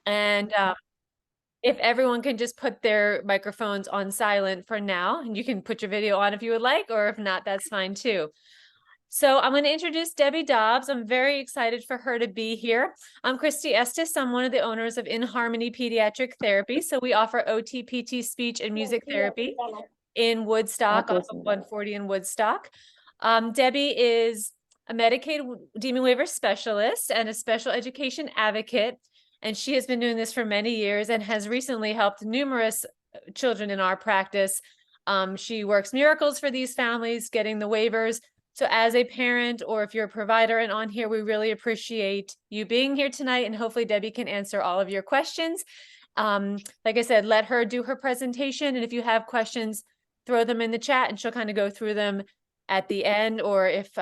And if everyone can just put their microphones on silent for now, and you can put your video on if you would like, or if not, that's fine too. So I'm going to introduce Debbie Dobbs. I'm very excited for her to be here. I'm Christy Estes. I'm one of the owners of In Harmony Pediatric Therapy. So we offer OT, PT, speech, and music therapy in Woodstock, off of 140 in Woodstock. Debbie is a Medicaid Deeming Waiver specialist and a special education advocate. And she has been doing this for many years and has recently helped numerous children in our practice. She works miracles for these families, getting the waivers. So as a parent, or if you're a provider and on here, we really appreciate you being here tonight, and hopefully Debbie can answer all of your questions. Like I said, let her do her presentation. And if you have questions, throw them in the chat and she'll kind of go through them at the end, or if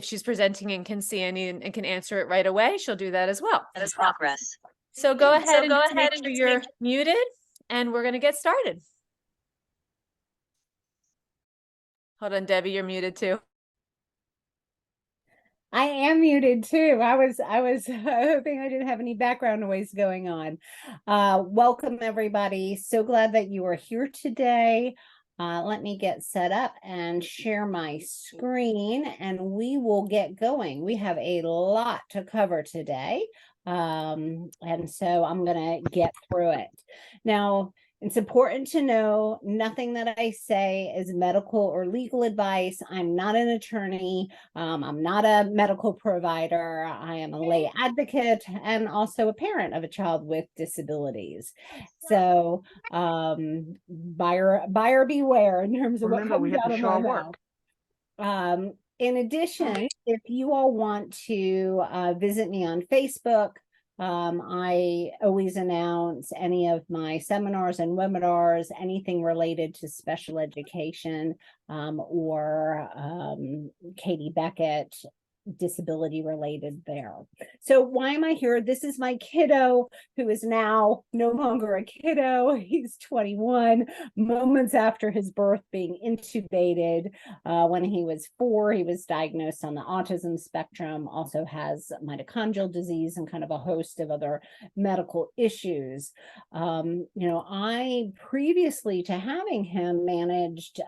she's presenting and can see any and can answer it right away, she'll do that as well. That is progress. So go ahead and make sure you're muted, and we're going to get started. Hold on, Debbie, you're muted too. I am muted too. I was hoping I didn't have any background noise going on. Welcome everybody. So glad that you are here today. Let me get set up and share my screen, and we will get going. We have a lot to cover today. And so I'm going to get through it. Now, it's important to know nothing that I say is medical or legal advice. I'm not an attorney. I'm not a medical provider. I am a lay advocate and also a parent of a child with disabilities. So buyer beware in terms of what comes out of my mouth. In addition, if you all want to visit me on Facebook, I always announce any of my seminars and webinars, anything related to special education or Katie Beckett, disability related there. So why am I here? This is my kiddo, who is now no longer a kiddo. He's 21, moments after his birth, being intubated. When he was 4, he was diagnosed on the autism spectrum, also has mitochondrial disease and kind of a host of other medical issues. I previously to having him managed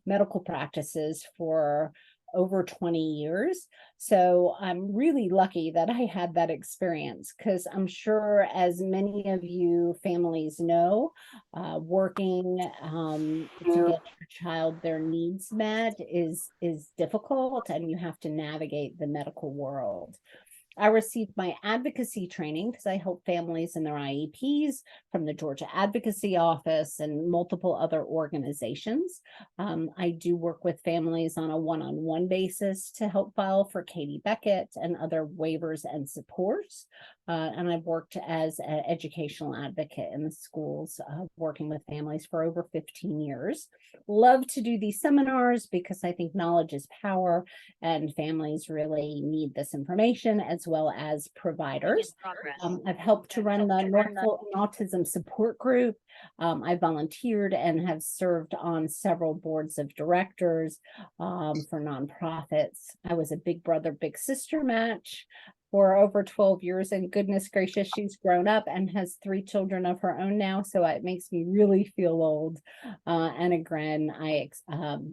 medical practices for over 20 years. So I'm really lucky that I had that experience, because I'm sure, as many of you families know, working to get your child their needs met is difficult, and you have to navigate the medical world. I received my advocacy training because I help families in their IEPs from the Georgia Advocacy Office and multiple other organizations. I do work with families on a one-on-one basis to help file for Katie Beckett and other waivers and supports. And I've worked as an educational advocate in the schools, working with families for over 15 years. Love to do these seminars because I think knowledge is power, and families really need this information, as well as providers. I've helped to run the North Fulton Autism Support Group. I volunteered and have served on several boards of directors for nonprofits. I was a big brother, big sister match for over 12 years, and goodness gracious, she's grown up and has 3 children of her own now, so it makes me really feel old. And again, I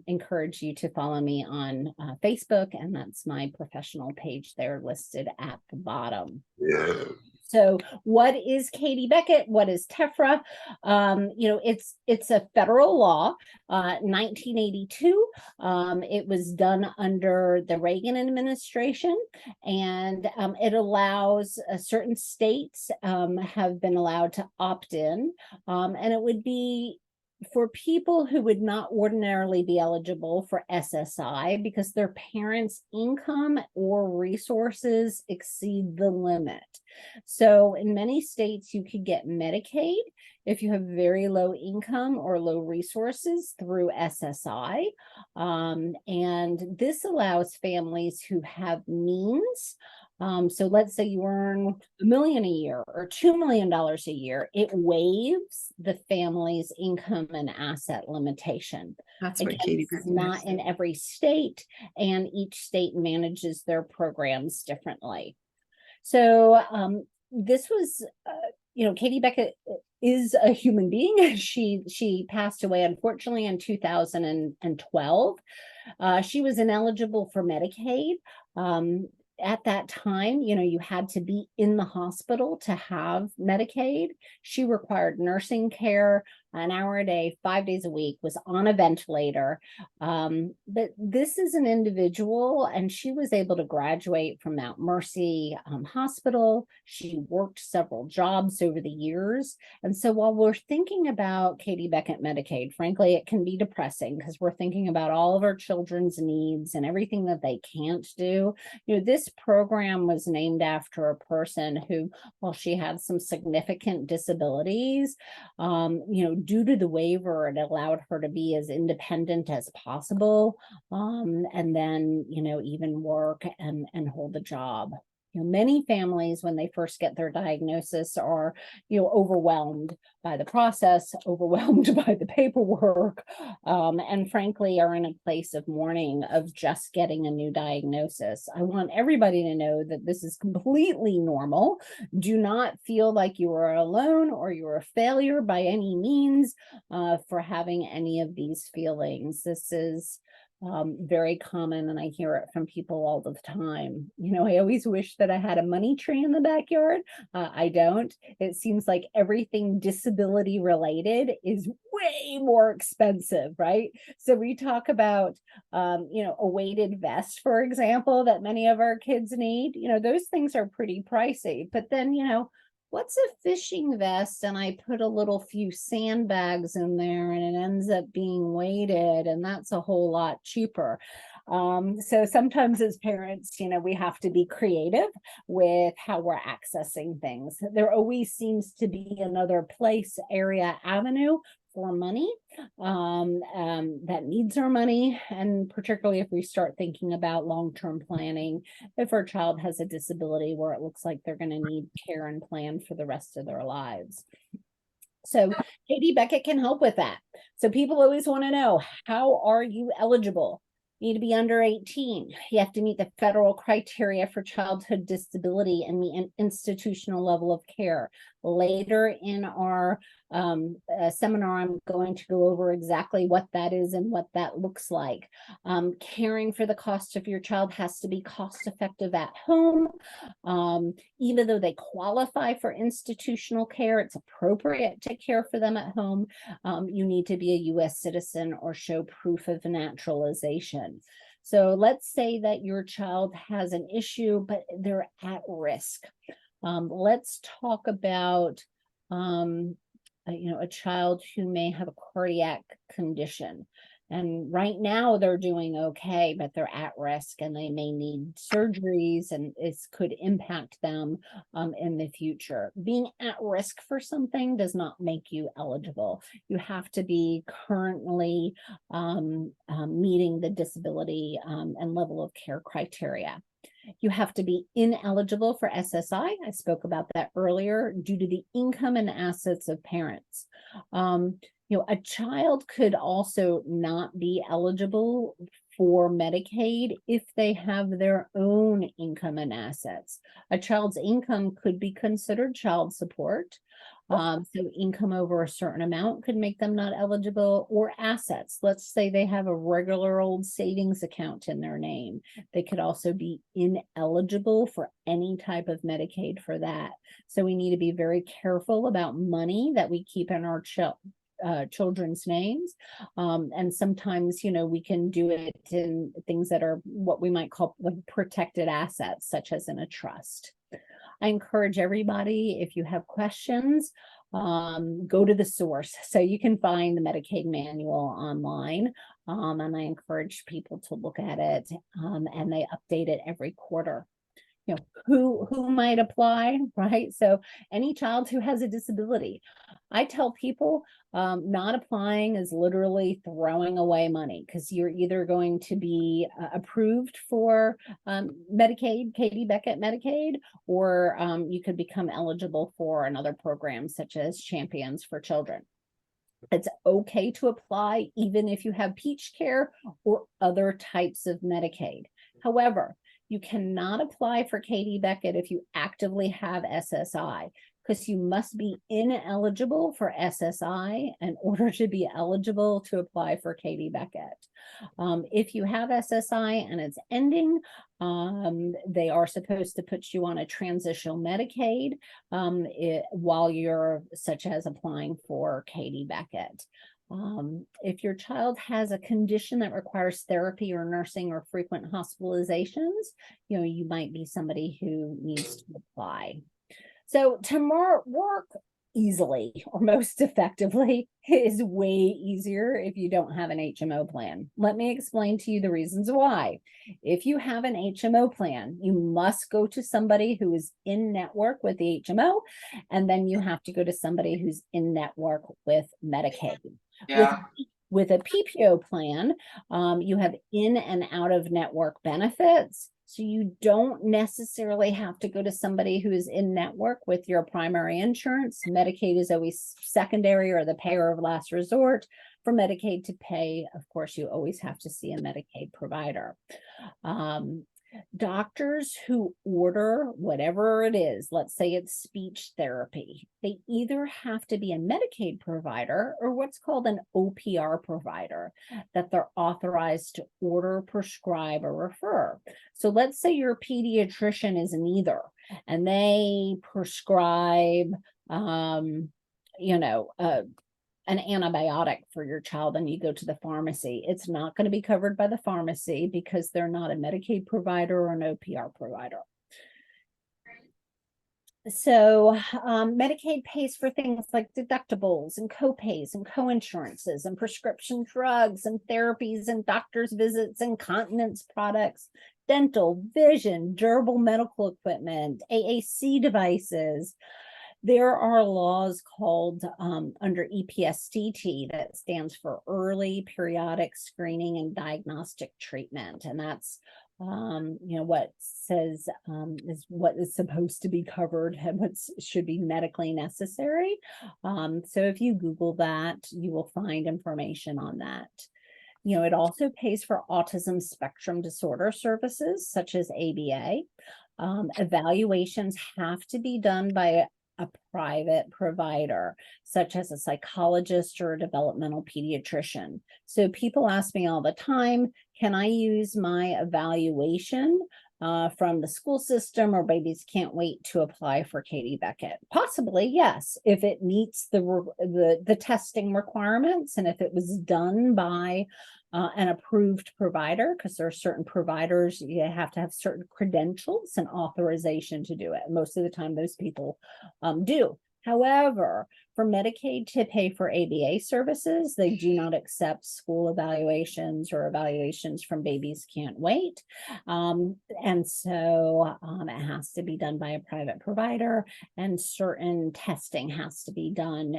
encourage you to follow me on Facebook, and that's my professional page there listed at the bottom. Yeah. So what is Katie Beckett? What is TEFRA? It's a federal law, 1982. It was done under the Reagan administration, and it allows certain states have been allowed to opt in, and it would be for people who would not ordinarily be eligible for SSI because their parents' income or resources exceed the limit. So in many states, you could get Medicaid if you have very low income or low resources through SSI. And this allows families who have means. So let's say you earn $1 million a year or $2 million a year, it waives the family's income and asset limitation. That's what Katie is not in every state, and each state manages their programs differently. So this was Katie Beckett is a human being. She passed away, unfortunately, in 2012. She was ineligible for Medicaid. At that time, you had to be in the hospital to have Medicaid. She required nursing care an hour a day, 5 days a week, was on a ventilator. But this is an individual, and she was able to graduate from Mount Mercy Hospital. She worked several jobs over the years. And so while we're thinking about Katie Beckett Medicaid, frankly, it can be depressing because we're thinking about all of our children's needs and everything that they can't do. This program was named after a person who, while she had some significant disabilities, due to the waiver, it allowed her to be as independent as possible, and then, even work and hold a job. Many families, when they first get their diagnosis, are, overwhelmed by the process, overwhelmed by the paperwork, and frankly, are in a place of mourning of just getting a new diagnosis. I want everybody to know that this is completely normal. Do not feel like you are alone or you're a failure by any means for having any of these feelings. This is very common, and I hear it from people all the time. I always wish that I had a money tree in the backyard. I don't. It seems like everything disability related is way more expensive, right? So we talk about, a weighted vest, for example, that many of our kids need. Those things are pretty pricey. But then, what's a fishing vest? And I put a little few sandbags in there and it ends up being weighted, and that's a whole lot cheaper. So sometimes as parents, we have to be creative with how we're accessing things. There always seems to be another place, area, avenue for money that needs our money. And particularly if we start thinking about long-term planning, if our child has a disability where it looks like they're going to need care and plan for the rest of their lives. So Katie Beckett can help with that. So people always want to know, how are you eligible? You need to be under 18. You have to meet the federal criteria for childhood disability and meet an institutional level of care. Later in our seminar, I'm going to go over exactly what that is and what that looks like. Caring for the cost of your child has to be cost effective at home. Even though they qualify for institutional care, it's appropriate to care for them at home. You need to be a U.S. citizen or show proof of naturalization. So let's say that your child has an issue, but they're at risk. Let's talk about a child who may have a cardiac condition. And right now they're doing okay, but they're at risk and they may need surgeries, and this could impact them in the future. Being at risk for something does not make you eligible. You have to be currently meeting the disability and level of care criteria. You have to be ineligible for SSI. I spoke about that earlier, due to the income and assets of parents. A child could also not be eligible for Medicaid if they have their own income and assets. A child's income could be considered child support. So income over a certain amount could make them not eligible, or assets. Let's say they have a regular old savings account in their name. They could also be ineligible for any type of Medicaid for that. So we need to be very careful about money that we keep in our children's names. And sometimes, we can do it in things that are what we might call like protected assets, such as in a trust. I encourage everybody, if you have questions, go to the source. So you can find the Medicaid manual online, and I encourage people to look at it, and they update it every quarter. Who might apply, right? So any child who has a disability. I tell people not applying is literally throwing away money, because you're either going to be approved for Medicaid, Katie Beckett Medicaid, or you could become eligible for another program such as Champions for Children. It's okay to apply even if you have Peach Care or other types of Medicaid. However, you cannot apply for Katie Beckett if you actively have SSI. because you must be ineligible for SSI in order to be eligible to apply for Katie Beckett. If you have SSI and it's ending, they are supposed to put you on a transitional Medicaid while you're such as applying for Katie Beckett. If your child has a condition that requires therapy or nursing or frequent hospitalizations, you might be somebody who needs to apply. So to work easily or most effectively is way easier if you don't have an HMO plan. Let me explain to you the reasons why. If you have an HMO plan, you must go to somebody who is in network with the HMO, and then you have to go to somebody who's in network with Medicaid. Yeah. With a PPO plan, you have in and out of network benefits. So you don't necessarily have to go to somebody who is in network with your primary insurance. Medicaid is always secondary or the payer of last resort. For Medicaid to pay, of course, you always have to see a Medicaid provider. Doctors who order whatever it is, let's say it's speech therapy, they either have to be a Medicaid provider or what's called an OPR provider, that they're authorized to order, prescribe, or refer. So let's say your pediatrician is neither, and they prescribe, an antibiotic for your child, and you go to the pharmacy. It's not going to be covered by the pharmacy because they're not a Medicaid provider or an OPR provider. So Medicaid pays for things like deductibles and copays and coinsurances and prescription drugs and therapies and doctor's visits and continence products, dental, vision, durable medical equipment, AAC devices. There are laws called under EPSTT that stands for Early Periodic Screening and Diagnostic Treatment. And that's, what says is what is supposed to be covered and what should be medically necessary. So if you Google that, you will find information on that. It also pays for autism spectrum disorder services such as ABA. Evaluations have to be done by a private provider, such as a psychologist or a developmental pediatrician. So people ask me all the time, can I use my evaluation from the school system, or babies can't wait to apply for Katie Beckett? Possibly, yes, if it meets the testing requirements and if it was done by an approved provider, because there are certain providers, you have to have certain credentials and authorization to do it. Most of the time, those people do. However, for Medicaid to pay for ABA services, they do not accept school evaluations or evaluations from Babies Can't Wait. And so it has to be done by a private provider, and certain testing has to be done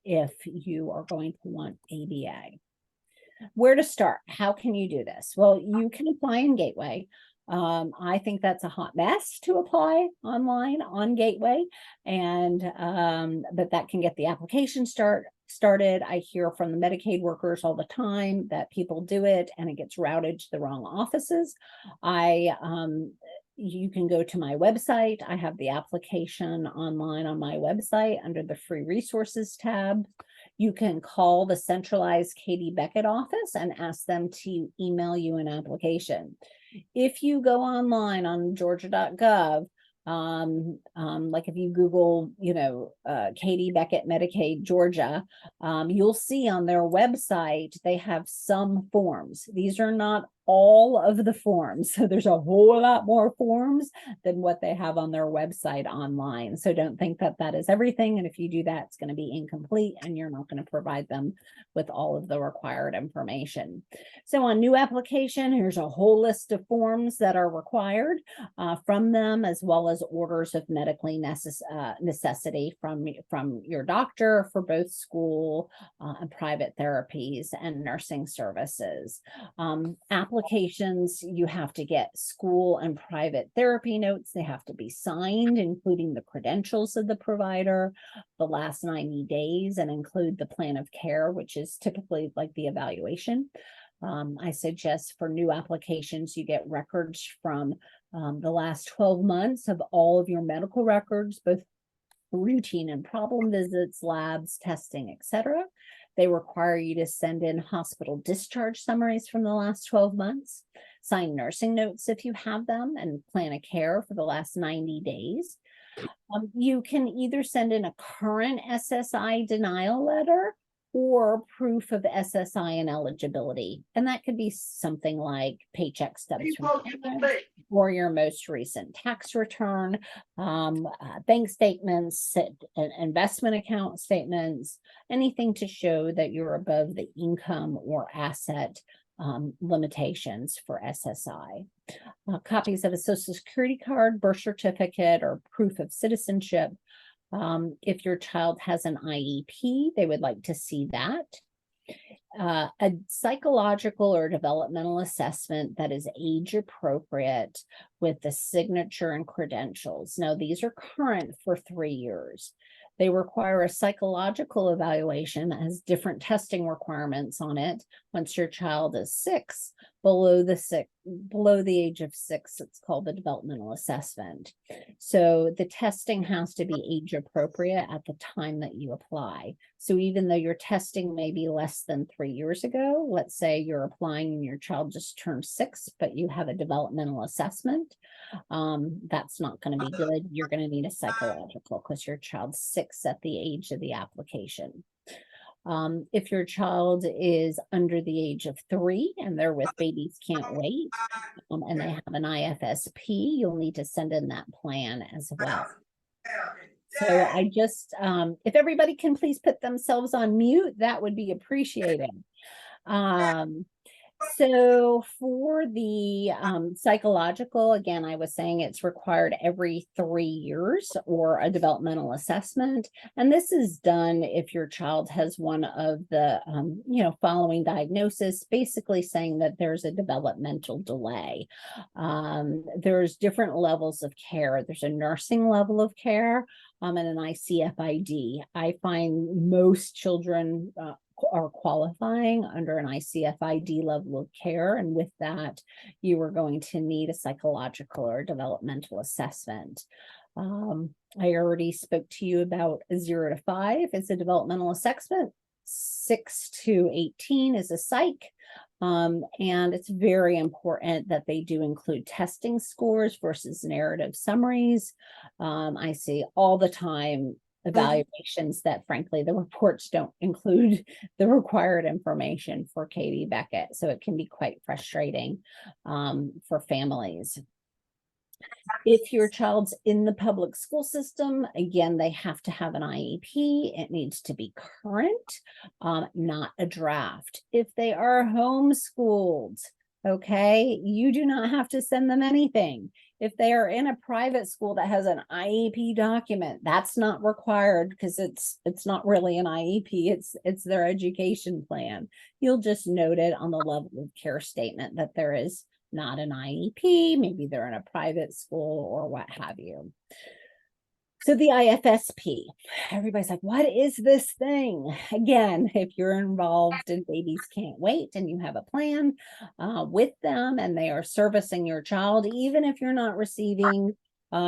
if you are going to want ABA. Where to start? How can you do this? Well, you can apply in Gateway. I think that's a hot mess to apply online on Gateway, and but that can get the application started. I hear from the Medicaid workers all the time that people do it and it gets routed to the wrong offices. You can go to my website. I have the application online on my website under the free resources tab. You can call the centralized Katie Beckett office and ask them to email you an application. If you go online on georgia.gov, like if you Google, Katie Beckett Medicaid Georgia, you'll see on their website, they have some forms. These are not all of the forms. So there's a whole lot more forms than what they have on their website online. So don't think that that is everything. And if you do that, it's going to be incomplete and you're not going to provide them with all of the required information. So on new application, here's a whole list of forms that are required from them, as well as orders of medically necessity from your doctor for both school and private therapies and nursing services. Applications, you have to get school and private therapy notes. They have to be signed, including the credentials of the provider, the last 90 days, and include the plan of care, which is typically like the evaluation. I suggest for new applications, you get records from the last 12 months of all of your medical records, both routine and problem visits, labs, testing, etc. They require you to send in hospital discharge summaries from the last 12 months, sign nursing notes if you have them, and plan a care for the last 90 days. You can either send in a current SSI denial letter or proof of SSI and eligibility. And that could be something like paycheck stubs from parents, or your most recent tax return, bank statements, investment account statements, anything to show that you're above the income or asset limitations for SSI. Copies of a Social Security card, birth certificate, or proof of citizenship. If your child has an IEP, they would like to see that. A psychological or developmental assessment that is age appropriate with the signature and credentials. Now, these are current for 3 years. They require a psychological evaluation, has different testing requirements on it. Once your child is 6, below the age of 6, it's called the developmental assessment. So the testing has to be age appropriate at the time that you apply. So even though your testing may be less than 3 years ago, let's say you're applying and your child just turned 6, but you have a developmental assessment, that's not going to be good. You're going to need a psychological because your child's 6 at the age of the application. If your child is under the age of 3 and they're with Babies Can't Wait, and they have an IFSP, you'll need to send in that plan as well. So I just, if everybody can please put themselves on mute, that would be appreciated. So for the psychological, again, I was saying it's required every 3 years or a developmental assessment. And this is done if your child has one of the, following diagnosis, basically saying that there's a developmental delay. There's different levels of care. There's a nursing level of care and an ICFID. I find most children are qualifying under an ICFID level of care. And with that, you are going to need a psychological or developmental assessment. I already spoke to you about 0 to 5 is a developmental assessment. 6 to 18 is a psych. And it's very important that they do include testing scores versus narrative summaries. I see all the time evaluations that frankly the reports don't include the required information for Katie Beckett, so it can be quite frustrating for families. If your child's in the public school system, again, they have to have an IEP. It needs to be current, not a draft. If they are homeschooled, okay, you do not have to send them anything. If they are in a private school that has an IEP document, that's not required because it's not really an IEP, it's their education plan. You'll just note it on the level of care statement that there is not an IEP, maybe they're in a private school or what have you. So the IFSP, everybody's like, what is this thing? Again, if you're involved in Babies Can't Wait and you have a plan with them and they are servicing your child, even if you're not receiving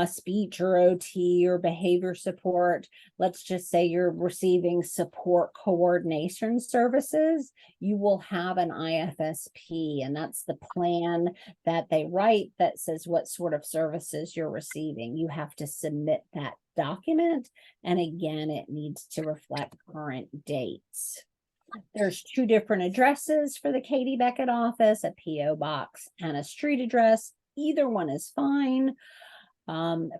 speech or OT or behavior support, let's just say you're receiving support coordination services, you will have an IFSP, and that's the plan that they write that says what sort of services you're receiving. You have to submit that document, and again, it needs to reflect current dates. There's 2 different addresses for the Katie Beckett office, a PO box and a street address. Either one is fine.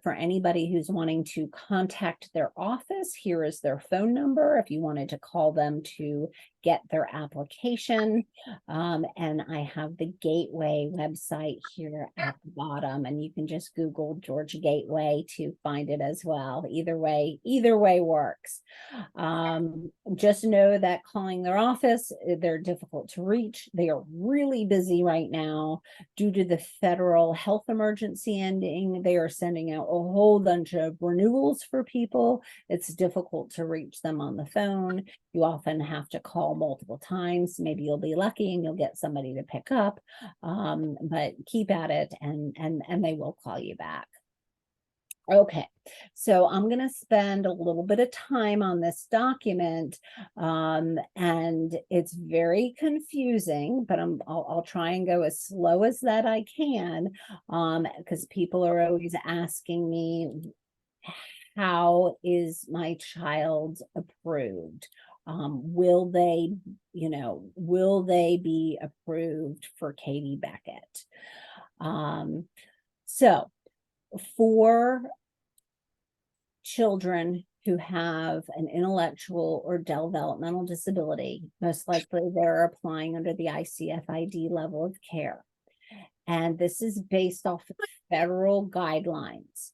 For anybody who's wanting to contact their office, here is their phone number if you wanted to call them to get their application. And I have the Gateway website here at the bottom, and you can just Google Georgia Gateway to find it as well. Either way works. Just know that calling their office, they're difficult to reach. They are really busy right now due to the federal health emergency ending. They are sending out a whole bunch of renewals for people. It's difficult to reach them on the phone. You often have to call multiple times. Maybe you'll be lucky and you'll get somebody to pick up, but keep at it and they will call you back. Okay, so I'm going to spend a little bit of time on this document, and it's very confusing, but I'll try and go as slow as that I can, because people are always asking me, how is my child approved? Will they, will they be approved for Katie Beckett? So for children who have an intellectual or developmental disability, most likely they're applying under the ICFID level of care. And this is based off of federal guidelines.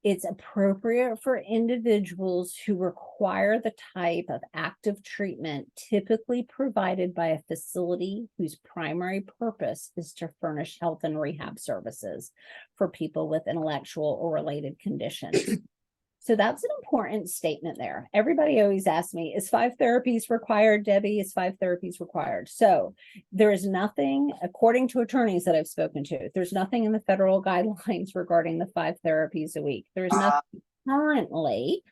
It's appropriate for individuals who require the type of active treatment typically provided by a facility whose primary purpose is to furnish health and rehab services for people with intellectual or related conditions. So that's an important statement there. Everybody always asks me, is 5 therapies required, Debbie? Is 5 therapies required? So there is nothing, according to attorneys that I've spoken to, there's nothing in the federal guidelines regarding the 5 therapies a week. There's nothing currently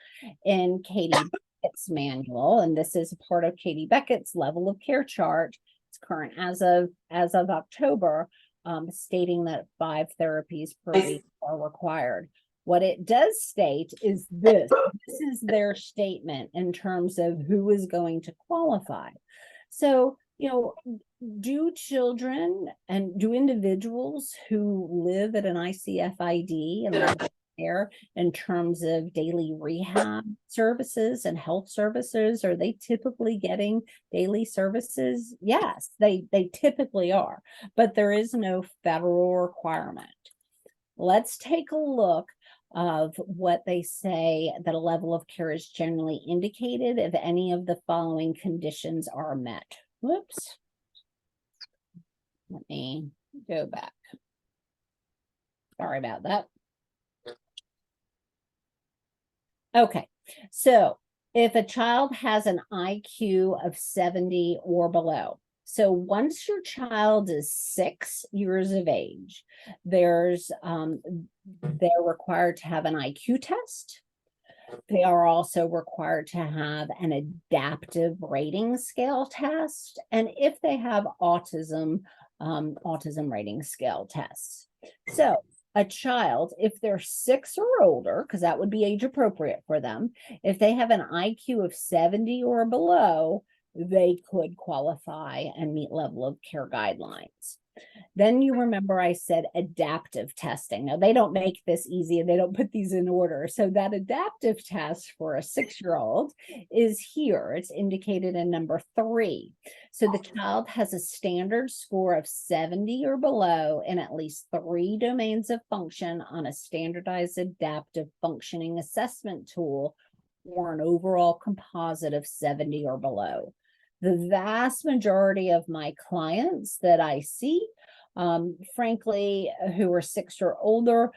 in Katie Beckett's manual, and this is a part of Katie Beckett's level of care chart. It's current as of October, stating that 5 therapies per week are required. What it does state is this is their statement in terms of who is going to qualify. So, do children and do individuals who live at an ICFID and level of care in terms of daily rehab services and health services, are they typically getting daily services? Yes, they typically are, but there is no federal requirement. Let's take a look of what they say that a level of care is generally indicated if any of the following conditions are met. Whoops. Let me go back. Sorry about that. Okay, so if a child has an IQ of 70 or below, so once your child is 6 years of age, they're required to have an IQ test. They are also required to have an adaptive rating scale test. And if they have autism, autism rating scale tests. So a child, if they're 6 or older, because that would be age appropriate for them, if they have an IQ of 70 or below, they could qualify and meet level of care guidelines. Then you remember I said adaptive testing. Now, they don't make this easy and they don't put these in order. So that adaptive test for a 6-year-old is here. It's indicated in number 3. So the child has a standard score of 70 or below in at least 3 domains of function on a standardized adaptive functioning assessment tool, or an overall composite of 70 or below. The vast majority of my clients that I see, frankly, who are 6 or older,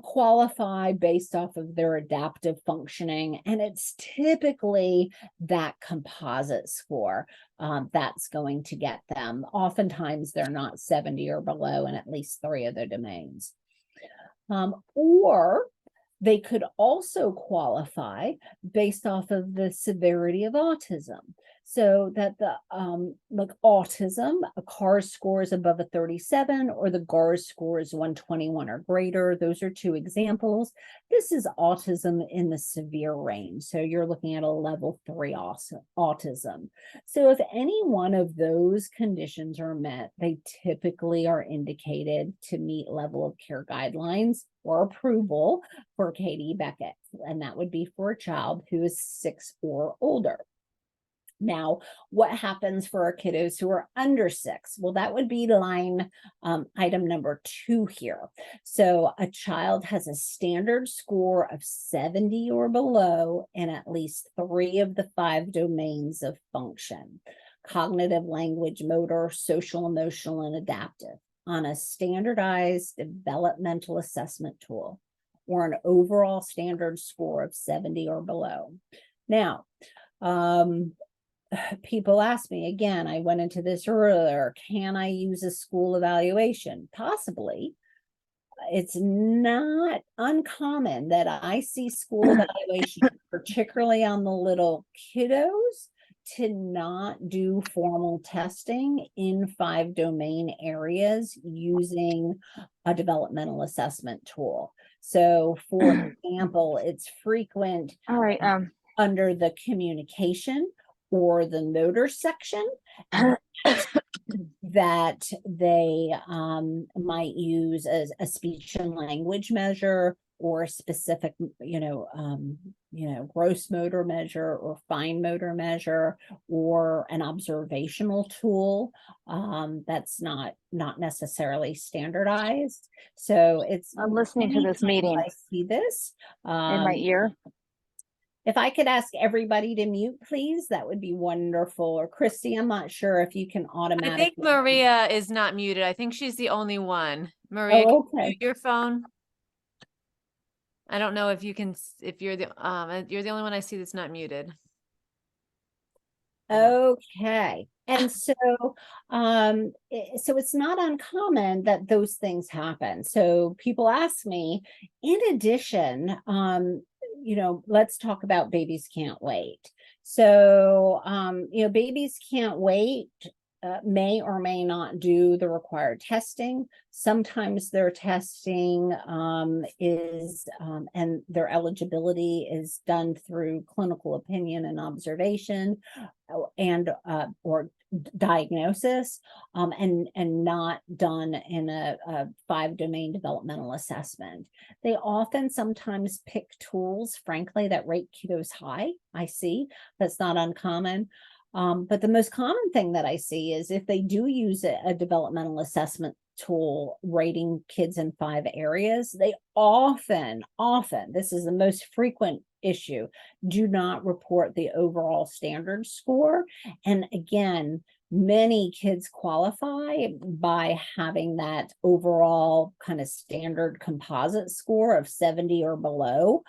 qualify based off of their adaptive functioning. And it's typically that composite score that's going to get them. Oftentimes, they're not 70 or below in at least 3 of their domains. Or they could also qualify based off of the severity of autism. So that the like autism, a CARS score is above a 37, or the GARS score is 121 or greater. Those are 2 examples. This is autism in the severe range. So you're looking at a level 3 autism. So if any one of those conditions are met, they typically are indicated to meet level of care guidelines or approval for Katie Beckett. And that would be for a child who is 6 or older. Now, what happens for our kiddos who are under 6? Well, that would be line item number 2 here. So a child has a standard score of 70 or below in at least 3 of the 5 domains of function: cognitive, language, motor, social, emotional, and adaptive, on a standardized developmental assessment tool, or an overall standard score of 70 or below. Now, people ask me, again, I went into this earlier, can I use a school evaluation? Possibly. it's not uncommon that I see school evaluation, particularly on the little kiddos, to not do formal testing in 5 domain areas using a developmental assessment tool. So, for example, it's frequent All right. under the communication or the motor section that they might use as a speech and language measure or a specific, gross motor measure or fine motor measure or an observational tool that's not necessarily standardized. So it's I'm listening to many this times meeting I see this. in my ear. If I could ask everybody to mute, please, that would be wonderful. Or Christy, I'm not sure if you can I automatically. think Maria is not muted. I think she's the only one. Maria, can Oh, you okay. mute your phone? I don't know if you can, if you're the only one I see that's not muted. Okay. And so, so it's not uncommon that those things happen. So people ask me, in addition, let's talk about babies can't wait. So, babies can't wait. May or may not do the required testing. Sometimes their testing is and their eligibility is done through clinical opinion and observation and or diagnosis and not done in a 5 domain developmental assessment. They often sometimes pick tools, frankly, that rate kiddos high. I see that's not uncommon. But the most common thing that I see is if they do use a developmental assessment tool rating kids in 5 areas, they often, this is the most frequent issue, do not report the overall standard score. And again, many kids qualify by having that overall kind of standard composite score of 70 or below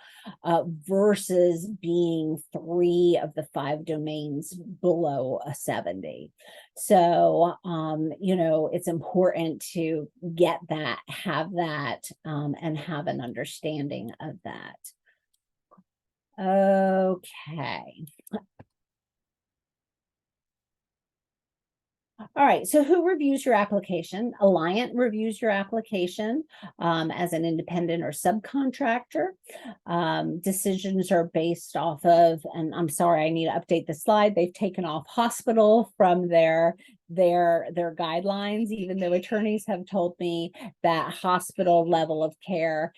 versus being 3 of the 5 domains below a 70. So, it's important to get that, have that, and have an understanding of that. Okay. All right, so who reviews your application? Alliant reviews your application as an independent or subcontractor. Decisions are based off of, and I'm sorry, I need to update the slide. They've taken off hospital from their guidelines, even though attorneys have told me that hospital level of care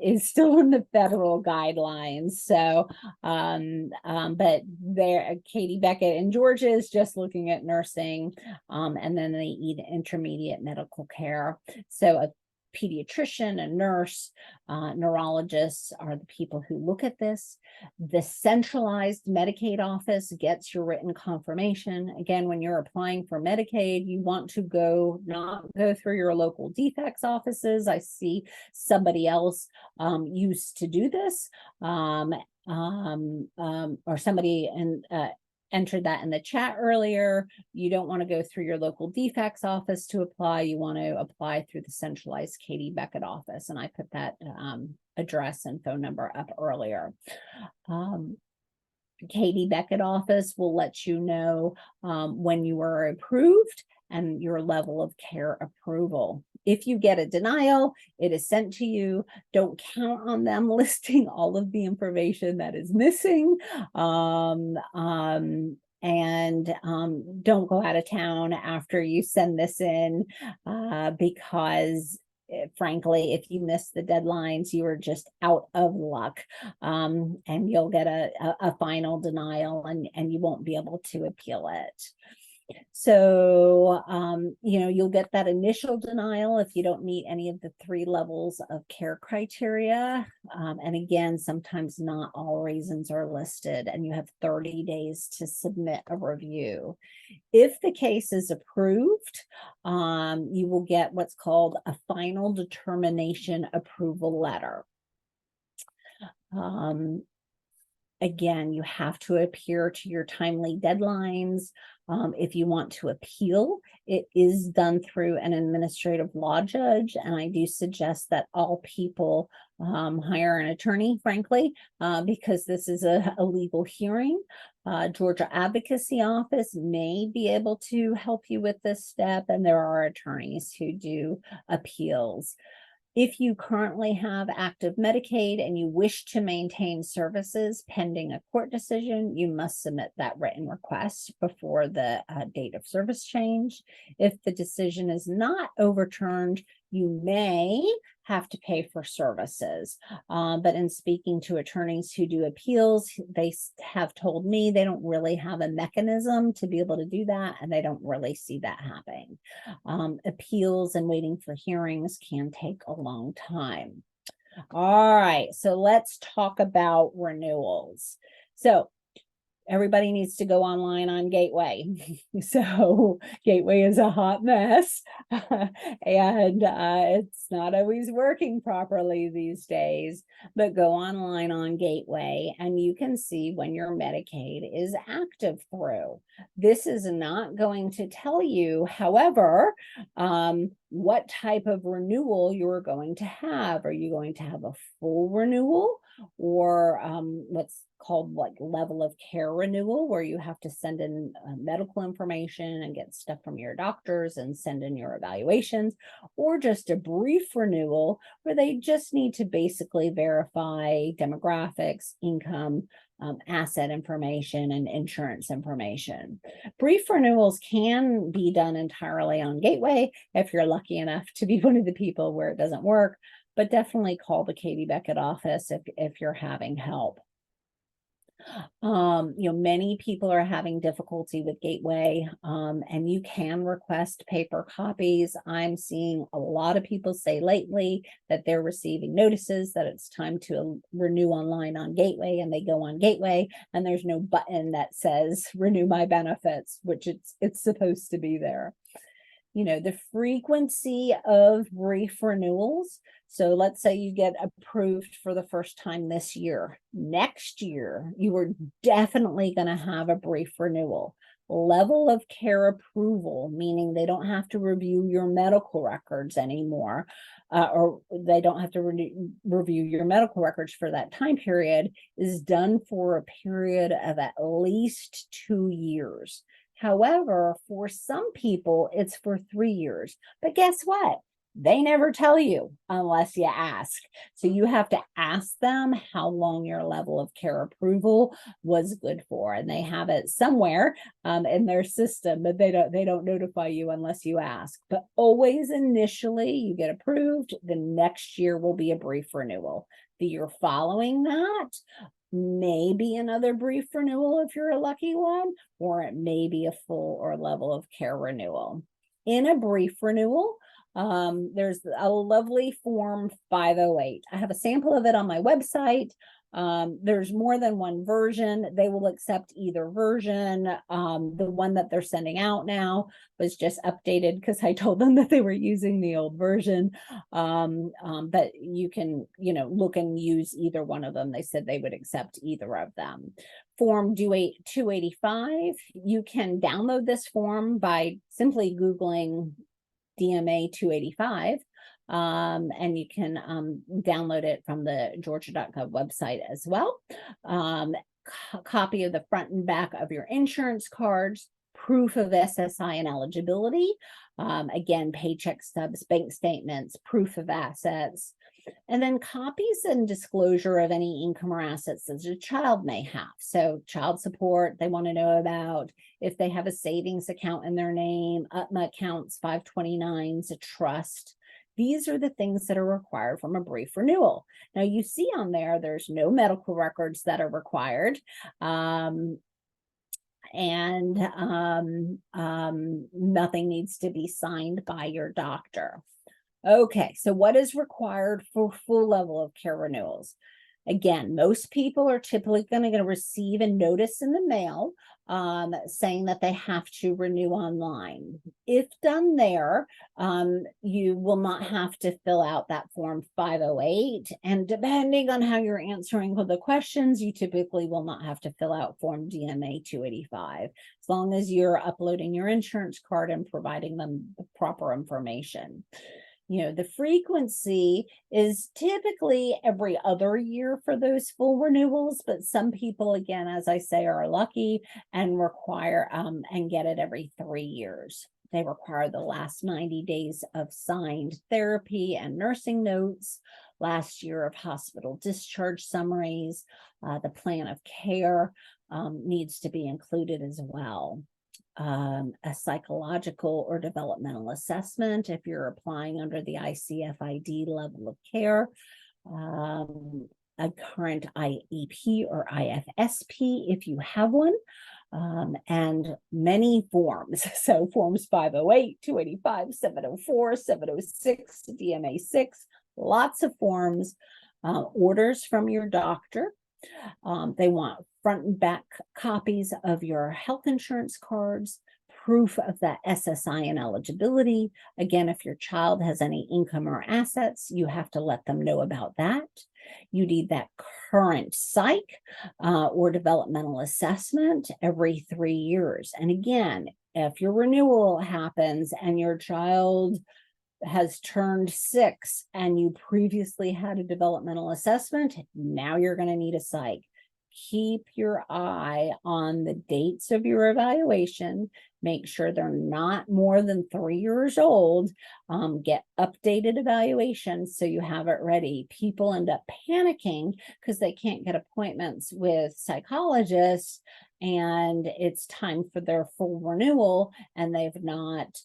is still in the federal guidelines. So, but there, Katie Beckett in Georgia is just looking at nursing, and then they need intermediate medical care. So a pediatrician, a nurse, neurologists are the people who look at this. The centralized Medicaid office gets your written confirmation. Again, when you're applying for Medicaid, you want to not go through your local defects offices. I see somebody else used to do this, or somebody entered that in the chat earlier. You don't want to go through your local defects office to apply. You want to apply through the centralized Katie Beckett office. And I put that address and phone number up earlier. Katie Beckett office will let you know when you are approved and your level of care approval. If you get a denial, it is sent to you. Don't count on them listing all of the information that is missing. And don't go out of town after you send this in because frankly, if you miss the deadlines, you are just out of luck, and you'll get a final denial and you won't be able to appeal it. So, you'll get that initial denial if you don't meet any of the 3 levels of care criteria. And again, sometimes not all reasons are listed, and you have 30 days to submit a review. If the case is approved, you will get what's called a final determination approval letter. Again, you have to adhere to your timely deadlines. If you want to appeal, it is done through an administrative law judge, and I do suggest that all people hire an attorney, frankly, because this is a legal hearing. Georgia Advocacy Office may be able to help you with this step, and there are attorneys who do appeals. If you currently have active Medicaid and you wish to maintain services pending a court decision, you must submit that written request before the date of service change. If the decision is not overturned, you may have to pay for services. But in speaking to attorneys who do appeals, they have told me they don't really have a mechanism to be able to do that, and they don't really see that happening. Appeals and waiting for hearings can take a long time. All right, so let's talk about renewals. So everybody needs to go online on Gateway. So Gateway is a hot mess, and it's not always working properly these days, but go online on Gateway and you can see when your Medicaid is active through. This is not going to tell you, however, what type of renewal you're going to have. Are you going to have a full renewal, or what's called like level of care renewal, where you have to send in medical information and get stuff from your doctors and send in your evaluations, or just a brief renewal where they just need to basically verify demographics, income, asset information, and insurance information. Brief renewals can be done entirely on Gateway if you're lucky enough to be one of the people where it doesn't work, but definitely call the Katie Beckett office if you're having help. Many people are having difficulty with Gateway, and you can request paper copies. I'm seeing a lot of people say lately that they're receiving notices that it's time to renew online on Gateway, and they go on Gateway and there's no button that says renew my benefits, which it's supposed to be there. The frequency of brief renewals. So let's say you get approved for the first time this year. Next year, you are definitely going to have a brief renewal. Level of care approval, meaning they don't have to review your medical records anymore, or they don't have to review your medical records for that time period, is done for a period of at least 2 years. However, for some people, it's for 3 years. But guess what? They never tell you unless you ask. So you have to ask them how long your level of care approval was good for. And they have it somewhere in their system, but they don't notify you unless you ask. But always initially you get approved. The next year will be a brief renewal. The year following that, maybe another brief renewal if you're a lucky one, or it may be a full or level of care renewal. In a brief renewal, there's a lovely form 508. I have a sample of it on my website. There's more than one version. They will accept either version. The one that they're sending out now was just updated because I told them that they were using the old version. But you can, look and use either one of them. They said they would accept either of them. Form 285, you can download this form by simply Googling DMA 285. And you can download it from the georgia.gov website as well. Copy of the front and back of your insurance cards, proof of SSI and eligibility, again, paycheck stubs, bank statements, proof of assets, and then copies and disclosure of any income or assets that a child may have. So child support, they want to know about if they have a savings account in their name, UTMA accounts, 529s, a trust. These are the things that are required from a brief renewal. Now you see on there, there's no medical records that are required. Nothing needs to be signed by your doctor. Okay, so what is required for full level of care renewals? Again, most people are typically going to receive a notice in the mail saying that they have to renew online. If done there, you will not have to fill out that form 508. And depending on how you're answering the questions, you typically will not have to fill out form DMA 285, as long as you're uploading your insurance card and providing them the proper information. The frequency is typically every other year for those full renewals, but some people, again, as I say, are lucky and require and get it every 3 years. They require the last 90 days of signed therapy and nursing notes, last year of hospital discharge summaries. The plan of care needs to be included as well. A psychological or developmental assessment if you're applying under the ICFID level of care, a current IEP or IFSP if you have one, and many forms. So forms 508, 285, 704, 706, DMA 6, lots of forms, orders from your doctor. They want front and back copies of your health insurance cards, proof of that SSI and eligibility. Again, if your child has any income or assets, you have to let them know about that. You need that current psych or developmental assessment every 3 years. And again, if your renewal happens and your child has turned 6 and you previously had a developmental assessment, now you're going to need a psych. Keep your eye on the dates of your evaluation. Make sure they're not more than 3 years old. Get updated evaluations so you have it ready. People end up panicking because they can't get appointments with psychologists, and it's time for their full renewal, and they've not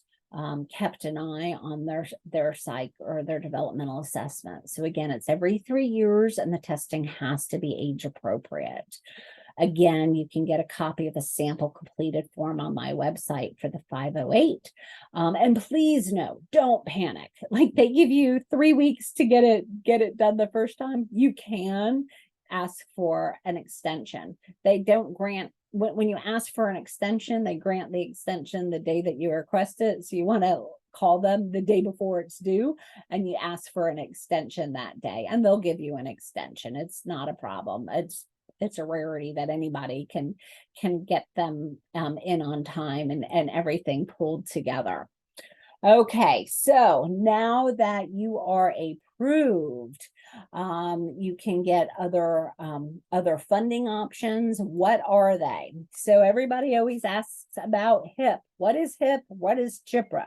kept an eye on their psych or their developmental assessment. So again, it's every 3 years, and the testing has to be age appropriate. Again, you can get a copy of a sample completed form on my website for the 508. And please no, don't panic. Like, they give you 3 weeks to get it done the first time. You can ask for an extension. They don't grant, when you ask for an extension, they grant the extension the day that you request it. So you want to call them the day before it's due and you ask for an extension that day, and they'll give you an extension. It's not a problem. It's a rarity that anybody can get them in on time and everything pulled together. Okay, so now that you are approved, you can get other funding options. What are they? So everybody always asks about HIP. What is HIP? What is CHIPRA?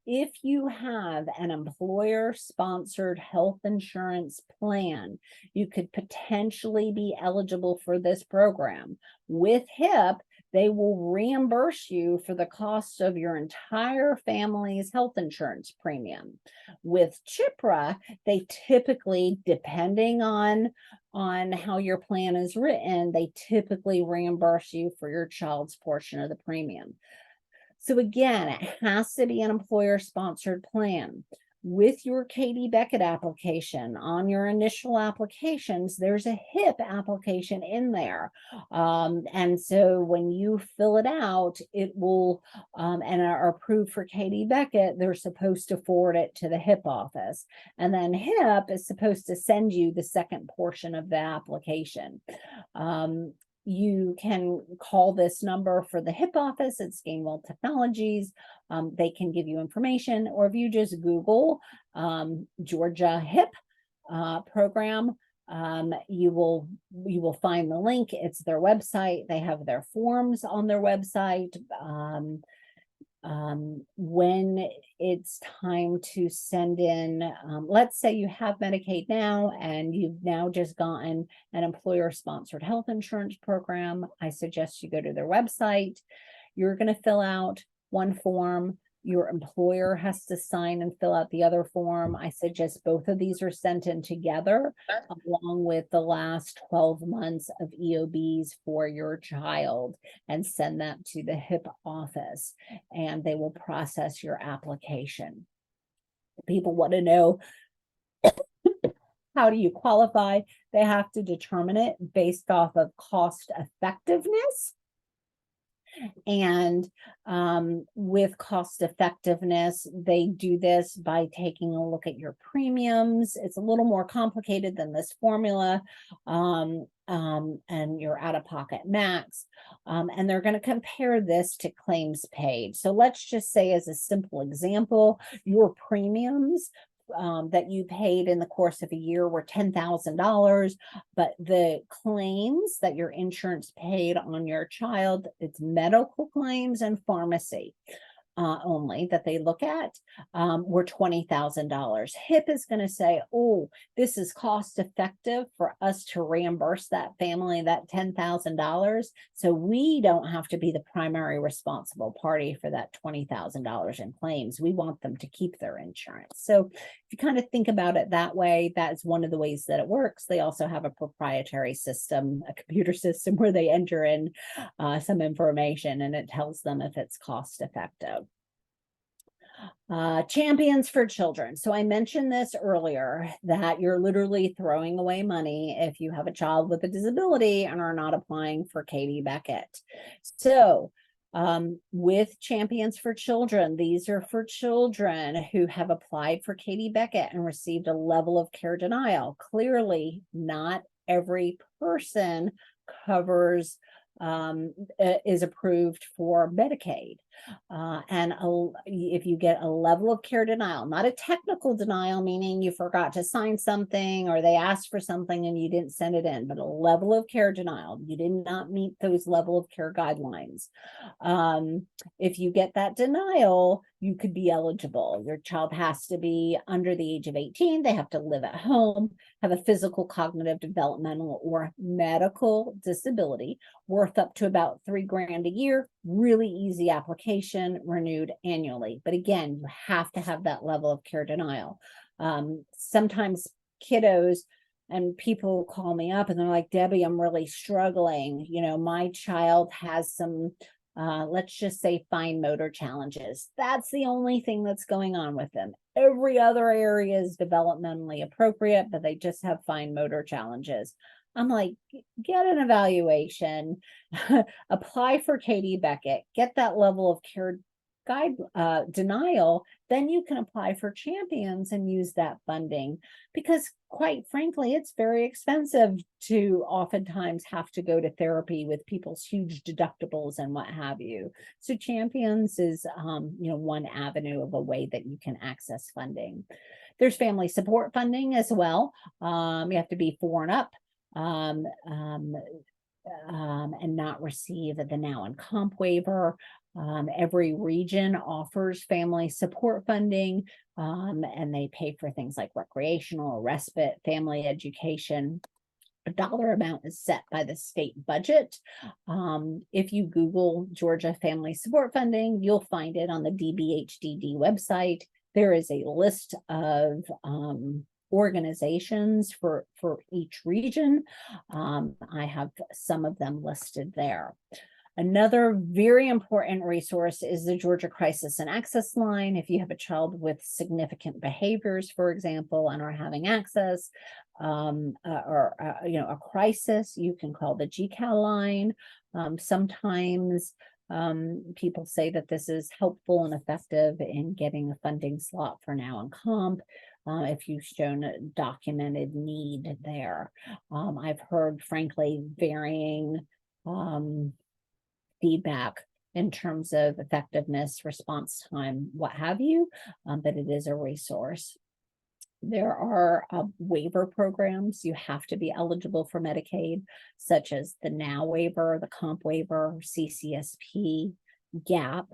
If you have an employer-sponsored health insurance plan, you could potentially be eligible for this program. With HIP, they will reimburse you for the cost of your entire family's health insurance premium. With CHIPRA, they typically, depending on how your plan is written, they typically reimburse you for your child's portion of the premium. So again, it has to be an employer-sponsored plan. With your Katie Beckett application, on your initial applications, there's a HIP application in there. And so when you fill it out, it will, and are approved for Katie Beckett, they're supposed to forward it to the HIP office. And then HIP is supposed to send you the second portion of the application. You can call this number for the HIP office. It's Gainwell Technologies. They can give you information, or if you just Google Georgia HIP program, you will find the link. It's their website. They have their forms on their website. When it's time to send in, let's say you have Medicaid now and you've now just gotten an employer-sponsored health insurance program, I suggest you go to their website. You're going to fill out one form. Your employer has to sign and fill out the other form. I suggest both of these are sent in together, along with the last 12 months of EOBs for your child, and send that to the HIP office, and they will process your application. People want to know How do you qualify? They have to determine it based off of cost effectiveness. And with cost effectiveness, they do this by taking a look at your premiums. It's a little more complicated than this formula, and your out-of-pocket max. And they're going to compare this to claims paid. So let's just say, as a simple example, your premiums that you paid in the course of a year were $10,000, but the claims that your insurance paid on your child, it's medical claims and pharmacy only that they look at, were $20,000. HIP is going to say, oh, this is cost effective for us to reimburse that family that $10,000. So we don't have to be the primary responsible party for that $20,000 in claims. We want them to keep their insurance. So if you kind of think about it that way, that's one of the ways that it works. They also have a proprietary system, a computer system, where they enter in some information and it tells them if it's cost effective. Champions for children. So I mentioned this earlier, that you're literally throwing away money if you have a child with a disability and are not applying for Katie Beckett. So with Champions for Children, these are for children who have applied for Katie Beckett and received a level of care denial. Clearly, not every person covers is approved for Medicaid. And if you get a level of care denial, not a technical denial, meaning you forgot to sign something or they asked for something and you didn't send it in, but a level of care denial, you did not meet those level of care guidelines. If you get that denial, you could be eligible. Your child has to be under the age of 18. They have to live at home, have a physical, cognitive, developmental, or medical disability worth up to about $3,000 a year. Really easy application, renewed annually. But again, you have to have that level of care denial. Sometimes kiddos and people call me up and they're like, Debbie, I'm really struggling. You know, my child has some let's just say fine motor challenges. That's the only thing that's going on with them. Every other area is developmentally appropriate, but they just have fine motor challenges. I'm like, get an evaluation, apply for Katie Beckett, get that level of care denial, then you can apply for Champions and use that funding, because quite frankly, it's very expensive to oftentimes have to go to therapy with people's huge deductibles and what have you. So Champions is one avenue of a way that you can access funding. There's family support funding as well. You have to be 4 and up. And not receive the now and comp waiver. Every region offers family support funding, and they pay for things like recreational, respite, family education. A dollar amount is set by the state budget. If you Google Georgia Family Support Funding, you'll find it on the DBHDD website. There is a list of organizations for each region. I have some of them listed there. Another very important resource is the Georgia Crisis and Access Line. If you have a child with significant behaviors, for example, and are having access or a crisis, you can call the GCAL line. Sometimes people say that this is helpful and effective in getting a funding slot for now and comp. If you've shown a documented need there. I've heard, frankly, varying feedback in terms of effectiveness, response time, what have you, but it is a resource. There are waiver programs. You have to be eligible for Medicaid, such as the NOW waiver, the comp waiver, CCSP, GAP.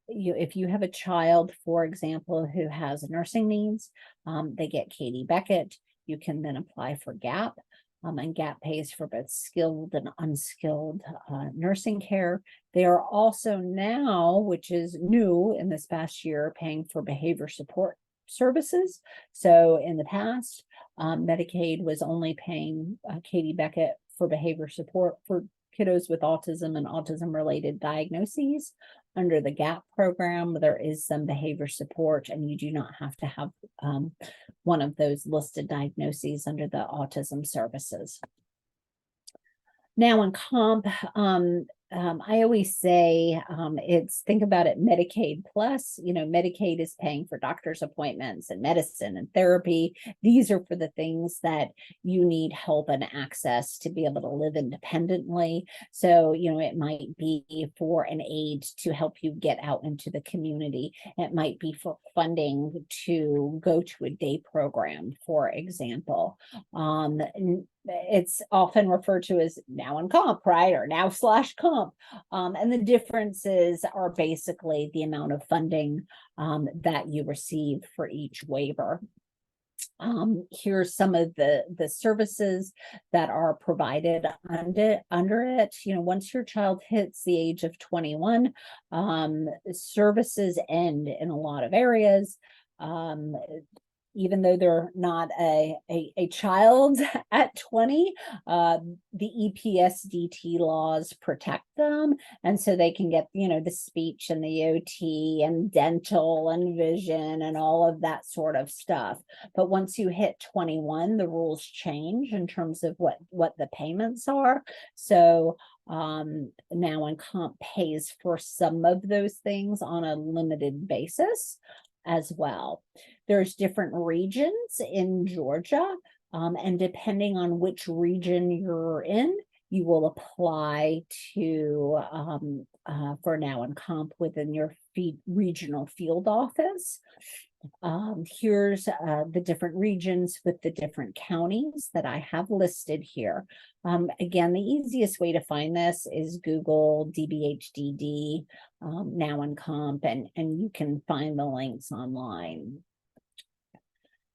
If you have a child, for example, who has nursing needs, they get Katie Beckett. You can then apply for GAP, and GAP pays for both skilled and unskilled nursing care. They are also now, which is new in this past year, paying for behavior support services. So in the past, Medicaid was only paying Katie Beckett for behavior support for kiddos with autism and autism-related diagnoses. Under the GAP program, there is some behavior support, and you do not have to have one of those listed diagnoses under the autism services. Now in comp, I always say think about it Medicaid plus. Medicaid is paying for doctor's appointments and medicine and therapy. These are for the things that you need help and access to be able to live independently. So, it might be for an aid to help you get out into the community. It might be for funding to go to a day program, for example. It's often referred to as now in comp, right? Or now / comp. And the differences are basically the amount of funding that you receive for each waiver. Here's some of the services that are provided under it. Once your child hits the age of 21, services end in a lot of areas. Even though they're not a child at 20, the EPSDT laws protect them. And so they can get, the speech and the OT and dental and vision and all of that sort of stuff. But once you hit 21, the rules change in terms of what the payments are. So now in comp pays for some of those things on a limited basis as well. There's different regions in Georgia, and depending on which region you're in, you will apply to for now in comp within your regional field office. Here's the different regions with the different counties that I have listed here. Again, the easiest way to find this is Google DBHDD now in comp, and you can find the links online.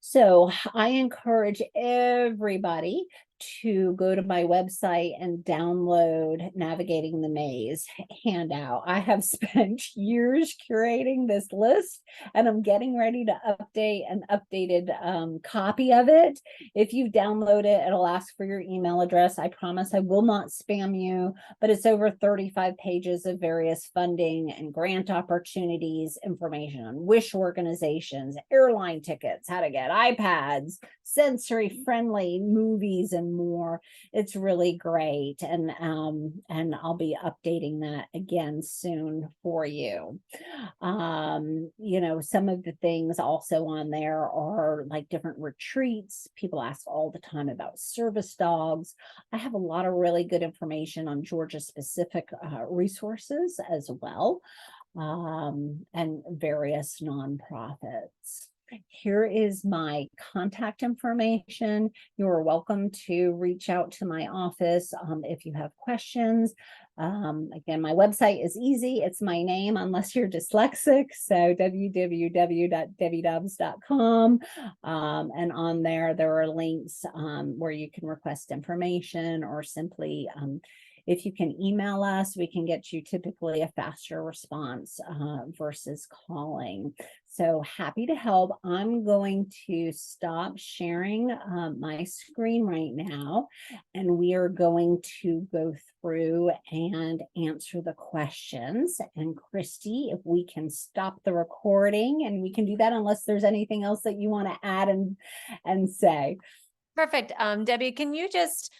So I encourage everybody to go to my website and download Navigating the Maze handout. I have spent years curating this list, and I'm getting ready to update an updated copy of it. If you download it, it'll ask for your email address. I promise I will not spam you, but it's over 35 pages of various funding and grant opportunities, information on wish organizations, airline tickets, how to get iPads, sensory-friendly movies, and more. It's really great, and I'll be updating that again soon for you. Some of the things also on there are like different retreats. People ask all the time about service dogs. I have a lot of really good information on Georgia specific resources as well, and various nonprofits. Here is my contact information. You are welcome to reach out to my office if you have questions. Again, my website is easy. It's my name, unless you're dyslexic. So www.debbiedobbs.com. And on there are links where you can request information, or simply if you can email us, we can get you typically a faster response versus calling. So happy to help. I'm going to stop sharing my screen right now, and we are going to go through and answer the questions. And Christy, if we can stop the recording, and we can do that unless there's anything else that you want to add and say. Perfect. Debbie, can you just,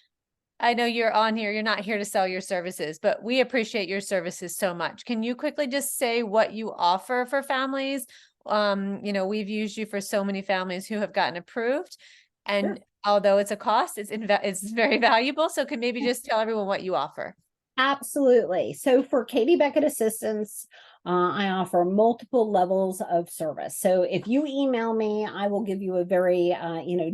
I know you're on here, you're not here to sell your services, but we appreciate your services so much. Can you quickly just say what you offer for families? We've used you for so many families who have gotten approved, and Sure. although it's a cost, it's very valuable. So can maybe just tell everyone what you offer? Absolutely. So for Katie Beckett Assistance, I offer multiple levels of service. So if you email me, I will give you a very,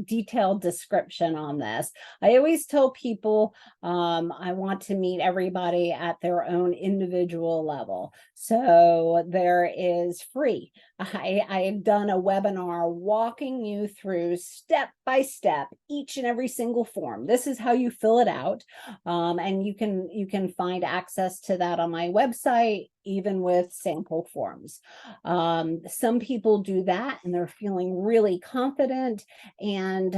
detailed description on this. I always tell people I want to meet everybody at their own individual level. So there is free. I've done a webinar walking you through step by step each and every single form. This is how you fill it out, and you can find access to that on my website. even with sample forms. Some people do that and they're feeling really confident, and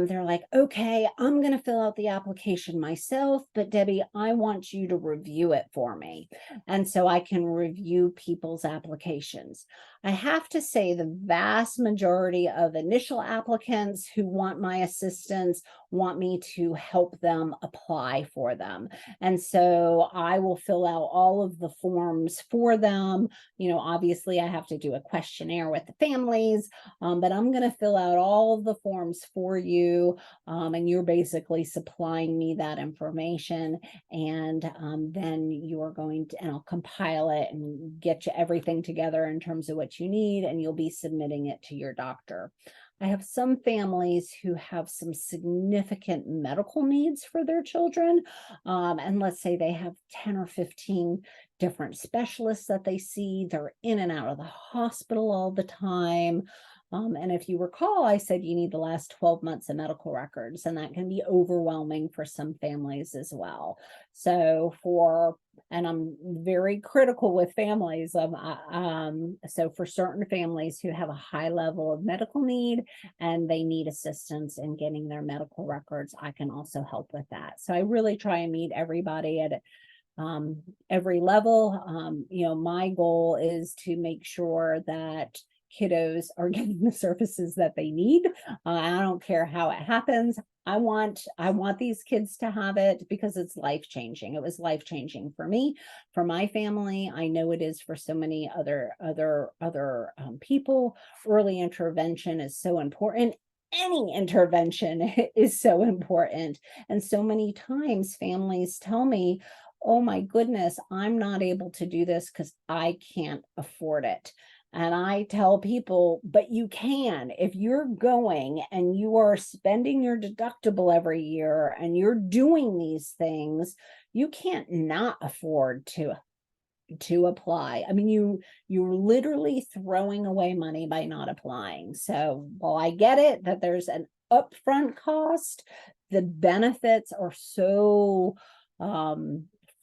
they're like, okay, I'm going to fill out the application myself, but Debbie, I want you to review it for me. And so I can review people's applications. I have to say the vast majority of initial applicants who want my assistance want me to help them apply for them. And so I will fill out all of the forms for them. You know, obviously I have to do a questionnaire with the families, but I'm going to fill out all of the forms for you. And you're basically supplying me that information. And then you are going to, and I'll compile it and get you everything together in terms of what you need, and you'll be submitting it to your doctor. I have some families who have some significant medical needs for their children. And let's say they have 10 or 15 different specialists that they see. They're in and out of the hospital all the time. And if you recall, I said you need the last 12 months of medical records, and that can be overwhelming for some families as well. So and I'm very critical with families. So for certain families who have a high level of medical need and they need assistance in getting their medical records, I can also help with that. So I really try and meet everybody at every level. You know, my goal is to make sure that kiddos are getting the services that they need. I don't care how it happens. I want these kids to have it because it's life-changing. It was life-changing for me, for my family. I know it is for so many other people. Early intervention is so important. Any intervention is so important. And so many times families tell me, oh my goodness, I'm not able to do this because I can't afford it. And I tell people, but you can. If you're going and you are spending your deductible every year and you're doing these things, you can't not afford to apply. I mean, you're literally throwing away money by not applying. So while I get it that there's an upfront cost, the benefits are so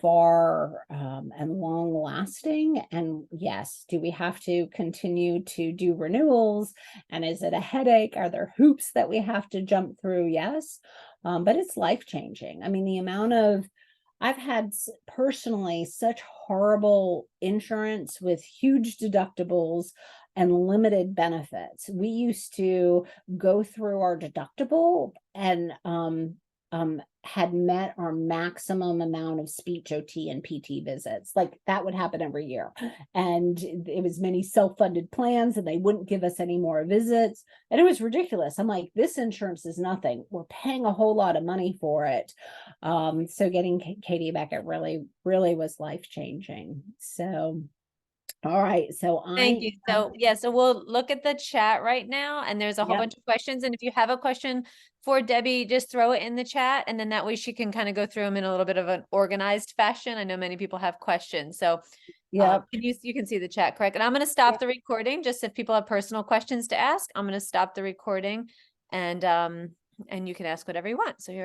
far and long lasting. And yes, do we have to continue to do renewals? And is it a headache? Are there hoops that we have to jump through? Yes. But it's life-changing. I mean, the amount of I've had personally such horrible insurance with huge deductibles and limited benefits. We used to go through our deductible and had met our maximum amount of speech OT and PT visits. Like that would happen every year. And it was many self-funded plans and they wouldn't give us any more visits. And it was ridiculous. I'm like, this insurance is nothing. We're paying a whole lot of money for it. So getting Katie Beckett really was life-changing. So all right. So Thank you. So yeah, so we'll look at the chat right now, and there's a whole bunch of questions. And if you have a question for Debbie, just throw it in the chat, and then that way she can kind of go through them in a little bit of an organized fashion. I know many people have questions, so you can see the chat, correct? And I'm going to stop the recording just if people have personal questions to ask. I'm going to stop the recording, and you can ask whatever you want. So here.